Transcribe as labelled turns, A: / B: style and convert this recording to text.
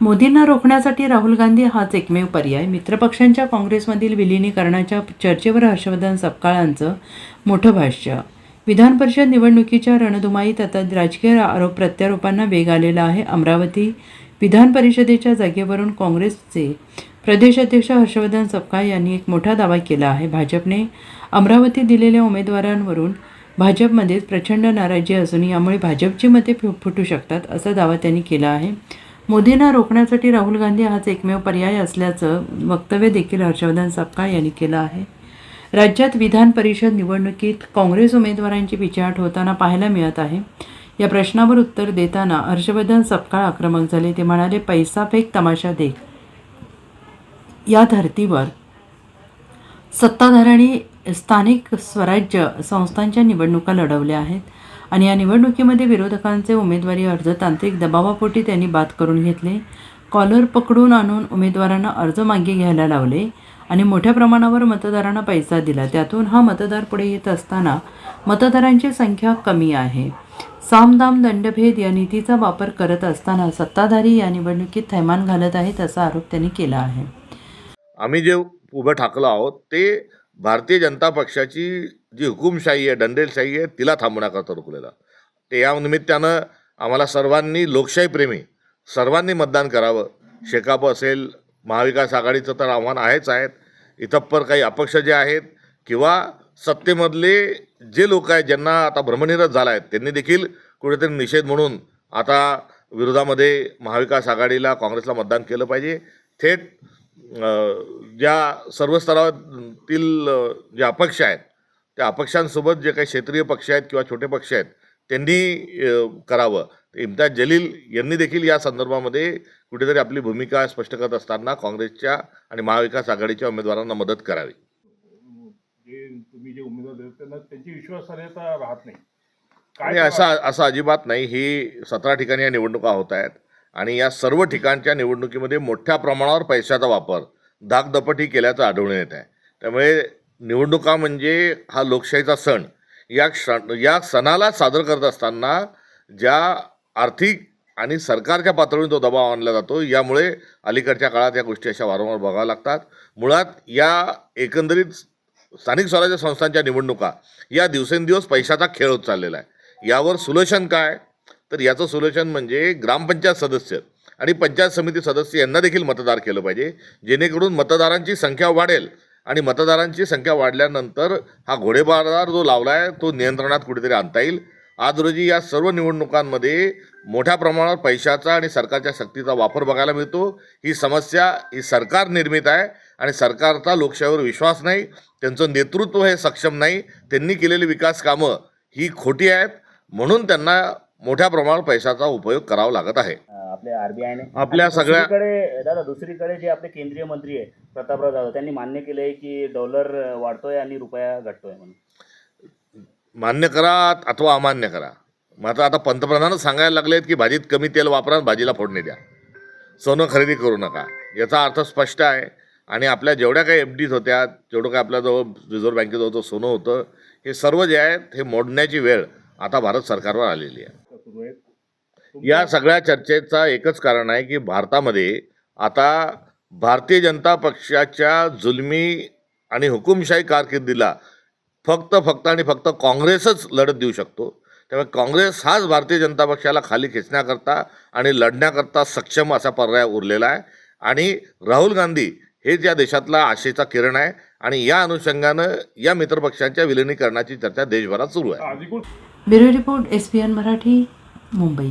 A: मोदींना रोखण्यासाठी राहुल गांधी हाच एकमेव पर्याय. मित्रपक्षांच्या काँग्रेसमधील विलिनीकरणाच्या चर्चेवर हर्षवर्धन सपकाळांचं मोठं भाष्य. विधान परिषद निवडणुकीच्या रणधुमाळीत आता राजकीय आरोप प्रत्यारोपांना वेग आलेला आहे. अमरावती विधान परिषदेच्या जागेवरून काँग्रेसचे प्रदेशाध्यक्ष हर्षवर्धन सपकाळ यांनी एक मोठा दावा केला आहे. भाजपने अमरावतीत दिलेल्या उमेदवारांवरून भाजपमध्ये प्रचंड नाराजी असून यामुळे भाजपची मते फुटू शकतात असा दावा त्यांनी केला आहे. मोदींना रोखण्यासाठी राहुल गांधी हाच एकमेव पर्याय असल्याचं वक्तव्य देखील हर्षवर्धन सपकाळ यांनी केलं आहे. राज्यात विधान परिषद निवडणुकीत काँग्रेस उमेदवारांची पिछेहाट होताना पाहायला मिळत आहे. या प्रश्नावर उत्तर देताना हर्षवर्धन सपकाळ आक्रमक झाले. ते म्हणाले, पैसा फेक तमाशा देख. या धर्तीवर सत्ताधाऱ्यांनी स्थानिक स्वराज्य संस्थांच्या निवडणुका लढवल्या आहेत आणि या निवडणुकीमध्ये विरोधकांचे उमेदवारी अर्ज तांत्रिक दबावापोटी त्यांनी बाद करून घेतले. कॉलर पकडून आणून उमेदवारांना अर्ज मागे घ्यायला लावले आणि मोठ्या प्रमाणावर मतदारांना पैसा दिला. त्यातून हा मतदार पुढे येत असताना मतदारांची संख्या कमी आहे. सामदाम दंडभेद या नीतीचा वापर करत असताना सत्ताधारी या निवडणुकीत थैमान घालत आहेत असा आरोप त्यांनी केला आहे.
B: आम्ही जे उभं ठाकलो आहोत ते भारतीय जनता पक्षाची जी हुकुमशाही आहे, दंडेलशाही आहे, तिला थांबवण्याकरता रोखलेलं. ते या निमित्तानं आम्हाला सर्वांनी, लोकशाहीप्रेमी सर्वांनी मतदान करावं. शेकाप असेल, महाविकास आघाडीचं तर आव्हान आहेच आहेत. इतप्पर काही अपक्ष जे आहेत किंवा सत्तेमधले जे लोक आहेत ज्यांना आता भ्रमनिरस झाला आहेत त्यांनी देखील कुठेतरी निषेध म्हणून आता विरोधामध्ये महाविकास आघाडीला, काँग्रेसला मतदान केलं पाहिजे. थेट ज्या सर्व स्तरातील जे अपक्ष आहेत त्या अपक्षांसोबत जे काही क्षेत्रीय पक्ष आहेत किंवा छोटे पक्ष आहेत त्यांनी करावं. इम्तियाज जलील यांनी देखील या संदर्भामध्ये कुठेतरी आपली भूमिका स्पष्ट करत असताना काँग्रेसच्या आणि महाविकास आघाडीच्या उमेदवारांना मदत करावी.
C: तुम्ही जे उमेदवार देत त्यांना त्यांची विश्वासार्हता राहत नाही
B: आणि असं अजिबात नाही. ही 17 ठिकाणी या निवडणुका होत आहेत आणि या सर्व ठिकाणच्या निवडणुकीमध्ये मोठ्या प्रमाणावर पैशाचा वापर, धाकदपटी केल्याचं आढळून येत आहे. त्यामुळे निवडणुका म्हणजे हा लोकशाहीचा सण. या सणाला सादर करत असताना ज्या आर्थिक आणि सरकारच्या पातळीवर तो दबाव आणला जातो, यामुळे अलीकडच्या काळात या गोष्टी अशा वारंवार बघाव्या लागतात. मुळात या एकंदरीत स्थानिक स्वराज्य संस्थांच्या निवडणुका या दिवसेंदिवस पैशाचा खेळ होत चाललेला आहे. यावर सोल्युशन काय? तर याचं सोल्युशन म्हणजे ग्रामपंचायत सदस्य आणि पंचायत समिती सदस्य यांना देखील मतदार केलं पाहिजे, जेणेकरून मतदारांची संख्या वाढेल आणि मतदारांची संख्या वाढल्यानंतर हा घोडेबाजार जो लावला आहे तो नियंत्रणात कुठेतरी आणता येईल. आज रोजी या सर्व निवडणुकांमध्ये मोठ्या प्रमाणावर पैशाचा आणि सरकारच्या शक्तीचा वापर बघायला मिळतो. ही समस्या ही सरकार निर्मित आहे आणि सरकारचा लोकशाहीवर विश्वास नाही, त्यांचं नेतृत्व हे सक्षम नाही, त्यांनी केलेली विकास कामं ही खोटी आहेत, म्हणून त्यांना मोठ्या प्रमाणावर पैशाचा उपयोग करावा लागत आहे.
D: आपल्या आरबीआयने
B: आपल्या सगळ्या
D: दुसरीकडे जे आपले केंद्रीय मंत्री आहे प्रतापराव जाधव त्यांनी मान्य केलंय की डॉलर वाढतोय आणि रुपया घटतोय म्हणून.
B: मान्य करा अथवा अमान्य करा, मात्र आता पंतप्रधानच सांगायला लागलेत की भाजीत कमी तेल वापरा, भाजीला फोडणी द्या, सोनं खरेदी करू नका. याचा अर्थ स्पष्ट आहे. आणि आपल्या जेवढ्या काही FDs होत्या, जेवढं काय आपल्याजवळ रिझर्व्ह बँकेजवळ सोनं होतं, हे सर्व जे आहेत हे मोडण्याची वेळ आता भारत सरकारवर आलेली आहे. या सगळ्या चर्चेचा एकच कारण आहे की भारतामध्ये आता भारतीय जनता पक्षाच्या जुलमी आणि हुकुमशाही कारकिर्दीला फक्त आणि फक्त काँग्रेसच लढत देऊ शकतो. त्यामुळे काँग्रेस हाच भारतीय जनता पक्षाला खाली खेचण्याकरता आणि लढण्याकरता सक्षम असा पर्याय उरलेला आहे. आणि राहुल गांधी हे या देशातला आशेचा किरण आहे आणि या अनुषंगानं या मित्रपक्षांच्या विलिनीकरणाची चर्चा देशभरात सुरू आहे.
A: Bureau report, SPN Marathi, Mumbai.